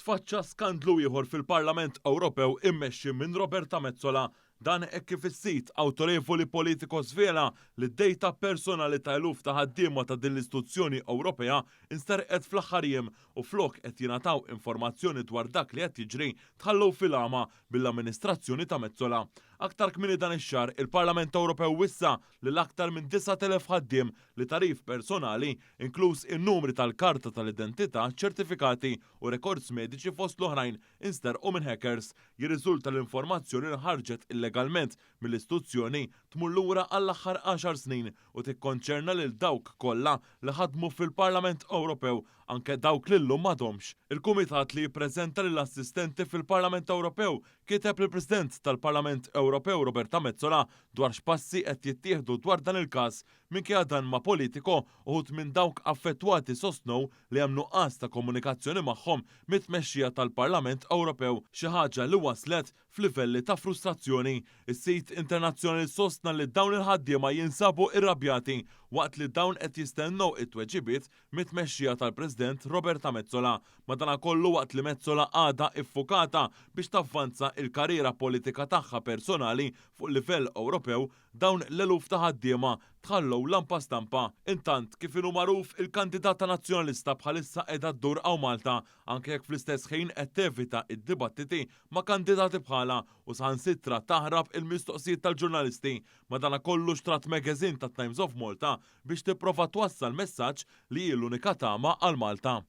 Tfaċċa skandlu ieħor fil-Parlament Ewropew immexxi minn Roberta Metsola. Dan hekk kif is-sit awtorevoli politiko svela li d-dejta personali ta' eluf ta' ħaddiema ta' din l-istituzzjoni Ewropea insterqet fl-aħħar jiem u flok qed jingħataw informazzjoni dwar dak li qed jiġri tħallew fil-għama bil-amministrazzjoni ta' Metsola. Aktar kmieni dan ix-xahar il-Parlament Ewropew wissa lil aktar minn 9,000 ħaddiem li tarif personali inkluż in-numri tal-karta tal-identità, ċertifikati u rekords mediċi fost l-oħrajn insterqu minn hackers. Jirriżulta l-informazzjoni li ħarġet illegalment mill-istituzzjoni tmur lura għall-aħħar 10 snin u tikkonċerna lil dawk kollha li ħadmu fil-Parlament Ewropew anke dawk li llum m'għadhomx. Il-Kumitat li jippreżenta lill-assistenti fil-Parlament Ewropew kiteb lill-President tal-Parlament Ewropew Roberta Metsola dwar x'passi qed jittieħdu dwar dan il-każ minkejja dan ma' politiko uħud minn dawk affettwati sostnew li hemm nuqqas ta' komunikazzjoni magħhom mit-tmexxija tal-Parlament Ewropew, xi ħaġa li waslet f'livelli ta' frustrazzjoni. Is-sit internazzjonali sostna li dawn il-ħaddiema jinsabu irrabjati waqt li dawn qed jistennew it-tweġibiet mit-tmexxija tal-President Roberta Metsola. Madankollu waqt li Metsola għadha iffukata biex tavvanza il-karriera politika tagħha personali fuq livell Ewropew, dawn l-eluf ta' ħaddiema tħallew lampa stampa. Intant kif inhu magħruf il-kandidata nazzjonalista bħalissa qiegħda ddur hawn Malta, anke jekk fl-istess ħin qed tevita id-dibattiti ma' kandidati bħala u saħansitra taħrab il-mistoqsijiet tal-ġurnalisti. Madankollu xtrat magazine tat Times of Malta biex tipprova twassal messaġġ li hi l-unika tama għal Malta.